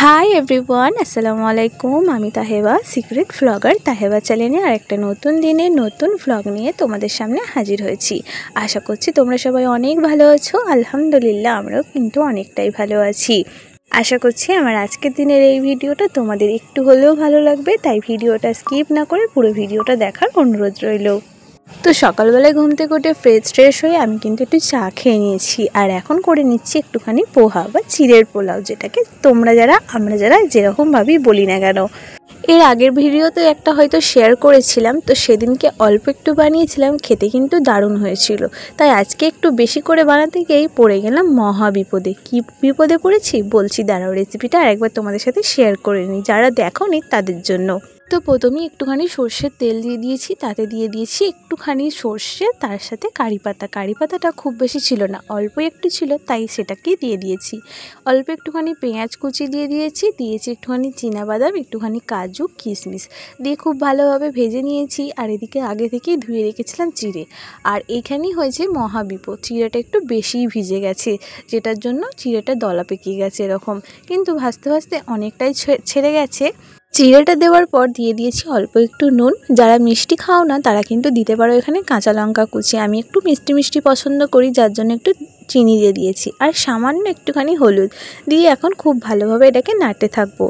Hi everyone, আসসালামু আলাইকুম। আমি তাহেবা, সিক্রেট ভ্লগার তাহেবা চ্যানেলে আরেকটা নতুন দিনে নতুন ভ্লগ নিয়ে তোমাদের সামনে হাজির হয়েছি। আশা করছি তোমরা সবাই অনেক ভালো আছো। আলহামদুলিল্লাহ, আমরাও কিন্তু অনেকটাই ভালো আছি। আশা করছি আমার আজকের দিনের এই ভিডিওটা তোমাদের একটু হলেও ভালো লাগবে, তাই ভিডিওটা স্কিপ না করে পুরো ভিডিওটা দেখার অনুরোধ রইল। তো সকালবেলায় ঘুম থেকে উঠে ফ্রেশ হয়ে আমি কিন্তু একটু চা খেয়ে নিয়েছি, আর এখন করে নিচ্ছি একটুখানি পোহা বা চিড়ের পোলাও, যেটাকে আমরা যারা যেরকমভাবেই বলি না কেন। এর আগের ভিডিওতে একটা হয়তো শেয়ার করেছিলাম, তো সেদিনকে অল্প একটু বানিয়েছিলাম, খেতে কিন্তু দারুণ হয়েছিল। তাই আজকে একটু বেশি করে বানাতে গিয়েই পড়ে গেলাম মহা বিপদে। কী বিপদে পড়েছি বলছি, দাঁড়াও, রেসিপিটা আরেকবার তোমাদের সাথে শেয়ার করে নিই যারা দেখোনি তাদের জন্য। তো প্রথমেই একটুখানি সর্ষের তেল দিয়ে দিয়েছি, তাতে দিয়ে দিয়েছি একটুখানি সর্ষে, তার সাথে কারি পাতাটা খুব বেশি ছিল না, অল্প একটু ছিল, তাই সেটাকেই দিয়ে দিয়েছি। অল্প একটুখানি পেঁয়াজ কুচি দিয়ে দিয়েছি একটুখানি চীনাবাদাম, একটুখানি কাজু, কিশমিশ দিয়ে খুব ভালোভাবে ভেজে নিয়েছি। আর এদিকে আগে থেকেই ধুয়ে রেখেছিলাম চিড়ে, আর এইখানেই হয়েছে মহাবিপদ, চিড়েটা একটু বেশিই ভিজে গেছে, যেটার জন্য চিড়েটা দলা পেকিয়ে গেছে এরকম, কিন্তু ভাজতে ভাজতে অনেকটাই ছেড়ে গেছে। চিড়েটা দেওয়ার পর দিয়ে দিয়েছি অল্প একটু নুন। যারা মিষ্টি খাও না তারা কিন্তু দিতে পারো এখানে কাঁচা লঙ্কা কুচি। আমি একটু মিষ্টি পছন্দ করি, যার জন্য একটু চিনি দিয়ে দিয়েছি, আর সামান্য একটুখানি হলুদ দিয়ে এখন খুব ভালোভাবে এটাকে নাড়তে থাকবো।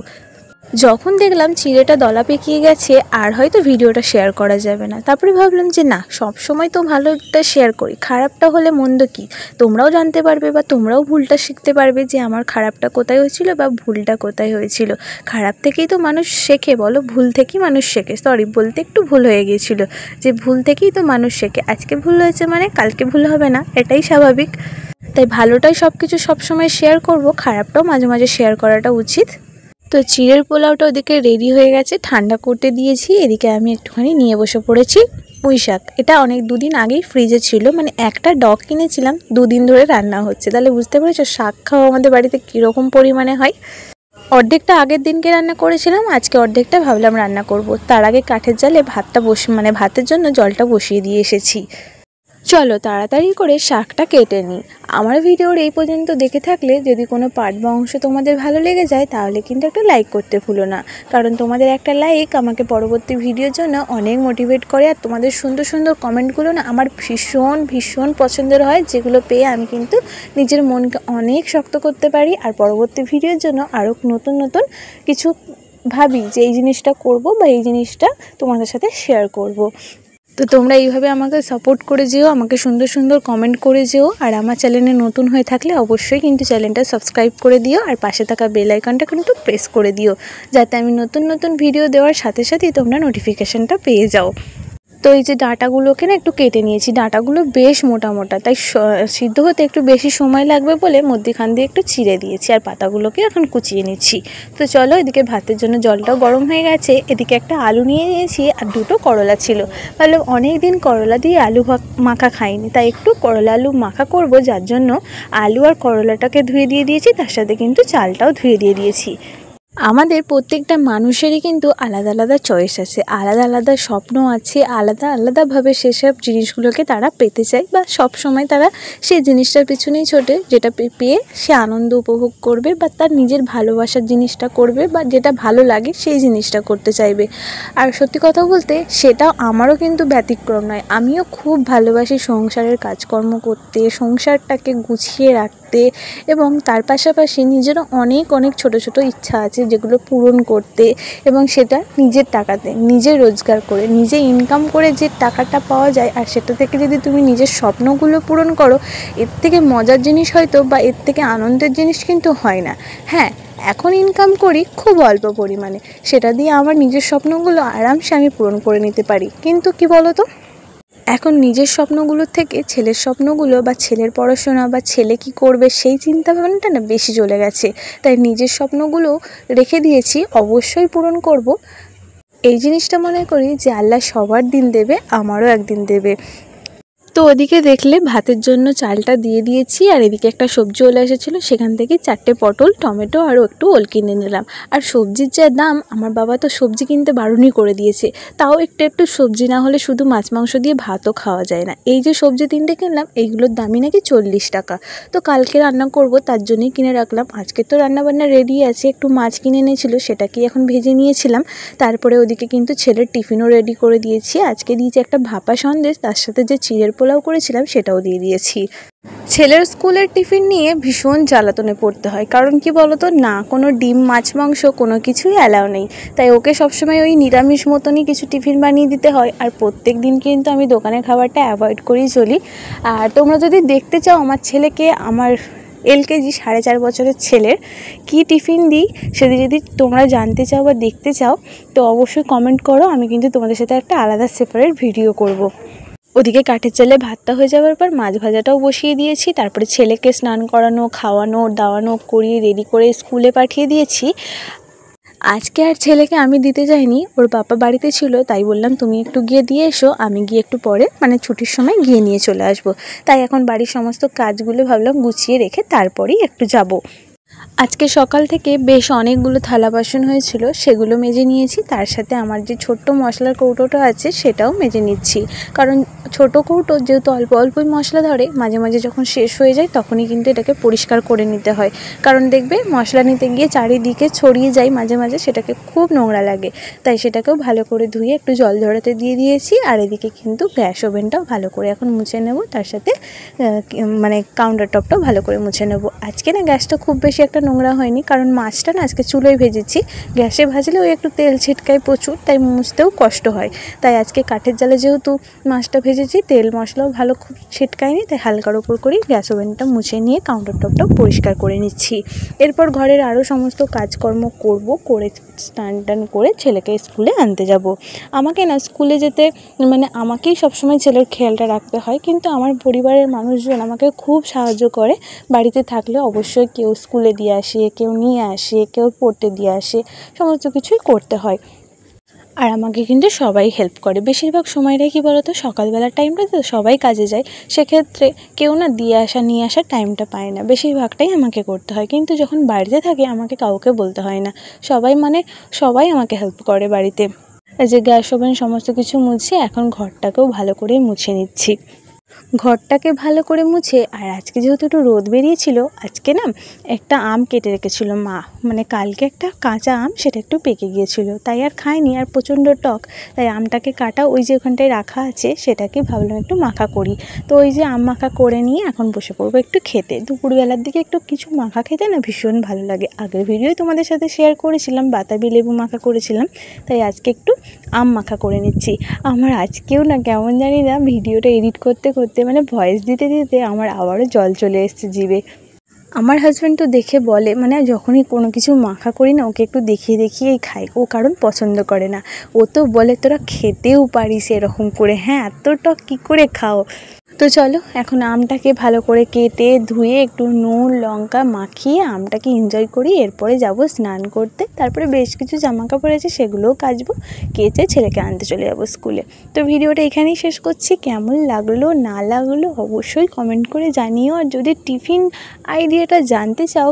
যখন দেখলাম চিড়েটা দলা পেকিয়ে গেছে আর হয়তো ভিডিওটা শেয়ার করা যাবে না, তারপরে ভাবলাম যে না, সব সময় তো ভালো একটা শেয়ার করি, খারাপটা হলে মন্দ কি, তোমরাও জানতে পারবে বা তোমরাও ভুলটা শিখতে পারবে যে আমার খারাপটা কোথায় হয়েছিল বা ভুলটা কোথায় হয়েছিল। খারাপ থেকেই তো মানুষ শেখে, বলো, ভুল থেকেই মানুষ শেখে। সরি, বলতে একটু ভুল হয়ে গিয়েছিল, যে ভুল থেকেই তো মানুষ শেখে। আজকে ভুল হয়েছে মানে কালকে ভুল হবে না, এটাই স্বাভাবিক। তাই ভালোটাই সব কিছু সবসময় শেয়ার করব, খারাপটাও মাঝে মাঝে শেয়ার করাটা উচিত। তো চিড়ের পোলাওটা ওদিকে রেডি হয়ে গেছে, ঠান্ডা করতে দিয়েছি। এদিকে আমি একটুখানি নিয়ে বসে পড়েছি পুঁই শাক। এটা দুদিন আগেই ফ্রিজে ছিল, মানে একটা ডগ কিনেছিলাম, 2 দিন ধরে রান্না হচ্ছে। তাহলে বুঝতে পেরেছো শাক খাওয়া আমাদের বাড়িতে কীরকম পরিমাণে হয়। অর্ধেকটা আগের দিনকে রান্না করেছিলাম, আজকে অর্ধেকটা ভাবলাম রান্না করব। তার আগে কাঠের জালে ভাতের জন্য জলটা বসিয়ে দিয়ে এসেছি। চলো তাড়াতাড়ি করে শাকটা কেটে নিই। আমার ভিডিওর এই পর্যন্ত দেখে থাকলে যদি কোনো পার্ট বা অংশ তোমাদের ভালো লেগে যায়, তাহলে কিন্তু একটা লাইক করতে ভুলো না, কারণ তোমাদের একটা লাইক আমাকে পরবর্তী ভিডিওর জন্য অনেক মোটিভেট করে। আর তোমাদের সুন্দর সুন্দর কমেন্টগুলো না আমার ভীষণ পছন্দের হয়, যেগুলো পেয়ে আমি কিন্তু নিজের মনকে অনেক শক্ত করতে পারি, আর পরবর্তী ভিডিওর জন্য আরও নতুন কিছু ভাবি যে এই জিনিসটা করব বা এই জিনিসটা তোমাদের সাথে শেয়ার করব। তো তোমরা এইভাবে আমাকে সাপোর্ট করে যেও, আমাকে সুন্দর কমেন্ট করে যেও। আর আমার চ্যানেলে নতুন হয়ে থাকলে অবশ্যই কিন্তু চ্যানেলটা সাবস্ক্রাইব করে দিও, আর পাশে থাকা বেল আইকনটা কিন্তু প্রেস করে দিও, যাতে আমি নতুন ভিডিও দেওয়ার সাথে সাথেই তোমরা নোটিফিকেশানটা পেয়ে যাও। তো এই যে ডাঁটাগুলোকে না একটু কেটে নিয়েছি, ডাঁটাগুলো বেশ মোটা, তাই সিদ্ধ হতে একটু বেশি সময় লাগবে বলে মধ্যিখান দিয়ে একটু চিড়ে দিয়েছি, আর পাতাগুলোকে এখন কুচিয়ে নিচ্ছি। তো চলো, এদিকে ভাতের জন্য জলটাও গরম হয়ে গেছে। এদিকে একটা আলু নিয়ে নিয়েছি, আর 2টো করলা ছিল। ভাবলাম অনেক দিন করলা দিয়ে আলু মাখা খাইনি, তাই একটু করলা আলু মাখা করব, যার জন্য আলু আর করলাটাকে ধুয়ে দিয়ে দিয়েছি, তার সাথে কিন্তু চালটাও ধুয়ে দিয়ে দিয়েছি। আমাদের প্রত্যেকটা মানুষেরই কিন্তু আলাদা চয়েস আছে, আলাদা স্বপ্ন আছে, আলাদাভাবে সেসব জিনিসগুলোকে তারা পেতে চায়, বা সব সময় তারা সেই জিনিসটার পিছনেই ছোটে, যেটা পেয়ে সে আনন্দ উপভোগ করবে, বা তার নিজের ভালোবাসার জিনিসটা করবে, বা যেটা ভালো লাগে সেই জিনিসটা করতে চাইবে। আর সত্যি কথা বলতে সেটা আমারও কিন্তু ব্যতিক্রম নয়। আমিও খুব ভালোবাসি সংসারের কাজকর্ম করতে, সংসারটাকে গুছিয়ে রাখতে, এবং তার পাশাপাশি নিজেরও অনেক ছোট ইচ্ছা আছে যেগুলো পূরণ করতে, এবং সেটা নিজের টাকাতে, নিজে রোজগার করে, নিজে ইনকাম করে যে টাকাটা পাওয়া যায়, আর সেটা থেকে যদি তুমি নিজের স্বপ্নগুলো পূরণ করো, এর থেকে মজার জিনিস হয়তো বা এর থেকে আনন্দের জিনিস কিন্তু হয় না। হ্যাঁ, এখন ইনকাম করি খুব অল্প পরিমাণে, সেটা দিয়ে আমার নিজের স্বপ্নগুলো আরামসে আমি পূরণ করে নিতে পারি, কিন্তু কি বলো তো, এখন নিজের স্বপ্নগুলোর থেকে ছেলের স্বপ্নগুলো বা ছেলের পড়াশোনা বা ছেলে কি করবে সেই চিন্তাভাবনাটা না বেশি চলে গেছে। তাই নিজের স্বপ্নগুলো রেখে দিয়েছি, অবশ্যই পূরণ করব। এই জিনিসটা মনে করি যে আল্লাহ সবার দিন দেবে, আমারও একদিন দেবে। তো ওদিকে দেখলে ভাতের জন্য চালটা দিয়ে দিয়েছি, আর এদিকে একটা সবজি ওলা এসেছিলো, সেখান থেকে 4টে পটল, টমেটো আর একটু ওল কিনে নিলাম। আর সবজির যা দাম, আমার বাবা তো সবজি কিনতে বারণই করে দিয়েছে, তাও একটু সবজি না হলে শুধু মাছ মাংস দিয়ে ভাতও খাওয়া যায় না। এই যে সবজি 3টে কিনলাম, এইগুলোর দামই নাকি 40 টাকা। তো কালকে রান্না করব, তার জন্যই কিনে রাখলাম। আজকে তো রান্নাবান্না রেডি আছে, একটু মাছ কিনে এনেছিল, সেটাকেই এখন ভেজে নিয়েছিলাম। তারপরে ওদিকে কিন্তু ছেলের টিফিনও রেডি করে দিয়েছি। আজকে দিয়েছি একটা ভাপা সন্দেশ, তার সাথে যে চিড়ের পোলাও করেছিলাম সেটাও দিয়ে দিয়েছি। ছেলের স্কুলের টিফিন নিয়ে ভীষণ জ্বালাতনে পড়তে হয়, কারণ কি বলতো, না কোনো ডিম মাছ মাংস কোনো কিছুই অ্যালাউ নেই। তাই ওকে সবসময় ওই নিরামিষ মতনই কিছু টিফিন বানিয়ে দিতে হয়। আর প্রত্যেক দিন কিন্তু আমি দোকানের খাবারটা অ্যাভয়েড করেই চলি। আর তোমরা যদি দেখতে চাও আমার ছেলেকে, আমার LKG 4.5 বছরের ছেলের কি টিফিন দিই, সেটা যদি তোমরা জানতে চাও বা দেখতে চাও, তো অবশ্যই কমেন্ট করো। আমি কিন্তু তোমাদের সাথে একটা আলাদা সেপারেট ভিডিও করব। ওদিকে কাঠের চালে ভাতটা হয়ে যাওয়ার পর মাছ ভাজাটাও বসিয়ে দিয়েছি। তারপরে ছেলেকে স্নান করানো, খাওয়ানো, দাওয়ানো করিয়ে রেডি করে স্কুলে পাঠিয়ে দিয়েছি। আজকে আর ছেলেকে আমি দিতে যাইনি, ওর বাবা বাড়িতে ছিল, তাই বললাম তুমি একটু গিয়ে দিয়ে এসো, আমি গিয়ে একটু পরে মানে ছুটির সময় গিয়ে নিয়ে চলে আসবো। তাই এখন বাড়ির সমস্ত কাজগুলো ভাবলাম গুছিয়ে রেখে তারপরেই একটু যাব। আজকে সকাল থেকে বেশ অনেকগুলো থালা বাসন হয়েছিল, সেগুলো মেজে নিয়েছি। তার সাথে আমার যে ছোট্ট মশলার কৌটোটা আছে সেটাও মেজে নিচ্ছি, কারণ ছোট কৌটো যেহেতু অল্প অল্পই মশলা ধরে, মাঝে মাঝে যখন শেষ হয়ে যায় তখনই কিন্তু এটাকে পরিষ্কার করে নিতে হয়। কারণ দেখবে মশলা নিতে গিয়ে চারিদিকে ছড়িয়ে যায় মাঝে মাঝে, সেটাকে খুব নোংরা লাগে। তাই সেটাকেও ভালো করে ধুয়ে একটু জল ঝরাতে দিয়ে দিয়েছি। আর এদিকে কিন্তু গ্যাস ওভেনটাও ভালো করে এখন মুছে নেব, তার সাথে মানে কাউন্টার টপটাও ভালো করে মুছে নেব। আজকে না গ্যাসটা খুব বেশি একটা নোংরা হয়নি, কারণ মাছটা না আজকে চুলোয় ভেজেছি। গ্যাসে ভাজলে ওই একটু তেল ছিটকায় প্রচুর, তাই মুছতেও কষ্ট হয়। তাই আজকে কাঠের জালে যেহেতু মাছটা ভেজেছি, তেল মশলাও ভালো খুব ছিটকায়নি, তাই হালকার ওপর করেই গ্যাস ওভেনটা মুছে নিয়ে কাউন্টার টপটাও পরিষ্কার করে নিচ্ছি। এরপর ঘরের আরও সমস্ত কাজকর্ম করব, করে স্নান টান করে ছেলেকে স্কুলে আনতে যাব। আমাকে না স্কুলে যেতে মানে আমাকেই সবসময় ছেলের খেয়ালটা রাখতে হয়, কিন্তু আমার পরিবারের মানুষজন আমাকে খুব সাহায্য করে। বাড়িতে থাকলে অবশ্যই কেউ স্কুলে দিয়ে আসে, কেউ নিয়ে আসে, কেউ পড়তে দিয়ে আসে, সমস্ত কিছুই করতে হয়। আর আমাকে কিন্তু সবাই হেল্প করে। বেশিরভাগ সময়টাই কী বলো তো, সকালবেলার টাইমটা তো সবাই কাজে যায়, সেক্ষেত্রে কেউ না দিয়ে আসা নিয়ে আসার টাইমটা পায় না, বেশিরভাগটাই আমাকে করতে হয়। কিন্তু যখন বাড়িতে থাকে আমাকে কাউকে বলতে হয় না, সবাই আমাকে হেল্প করে বাড়িতে। এই যে গ্যাস ওভেন সমস্ত কিছু মুছে এখন ঘরটাকেও ভালো করে মুছে নিচ্ছি। ঘরটাকে ভালো করে মুছে, আর আজকে যেহেতু একটু রোদ বেরিয়েছিল, আজকে না একটা আম কেটে রেখেছিল মা, মানে কালকে একটা কাঁচা আম, সেটা একটু পেকে গিয়েছিল, তাই আর খাইনি, আর প্রচণ্ড টক। তাই আমটাকে কাটা ওই যে ওখানটায় রাখা আছে, সেটাকে ভাবলাম একটু মাখা করি। তো ওই যে আম মাখা করে নিয়ে এখন বসে পড়বো একটু খেতে। দুপুরবেলার দিকে একটু কিছু মাখা খেতে না ভীষণ ভালো লাগে। আগের ভিডিওয় তোমাদের সাথে শেয়ার করেছিলাম বাতাবি লেবু মাখা করেছিলাম, তাই আজকে একটু আম মাখা করে নিচ্ছি। আমার আজকেও না কেমন জানি না ভিডিওটা এডিট করতে করতে মানে ভয়েস দিতে দিতে আমার আবারও জল চলে এসেছে জিভে। আমার হাজব্যান্ড তো দেখে বলে, মানে যখনই কোনো কিছু মাখা করি না ওকে একটু দেখিয়ে দেখিয়েই খাই, ও কারণ পছন্দ করে না। ও তো বলে তোরা খেতেও পারিস এরকম করে, হ্যাঁ এত টক কী করে খাও। তো চলো এখন আমটাকে ভালো করে কেটে ধুয়ে একটু নুন লঙ্কা মাখিয়ে আমটাকে এনজয় করি। এরপরে যাব স্নান করতে, তারপরে বেশ কিছু জামা কাপড় আছে সেগুলোও কাচবো, কেচে ছেলেকে আনতে চলে যাব স্কুলে। তো ভিডিওটা এখানেই শেষ করছি। কেমন লাগলো না লাগলো অবশ্যই কমেন্ট করে জানিও। আর যদি টিফিন আইডিয়াটা জানতে চাও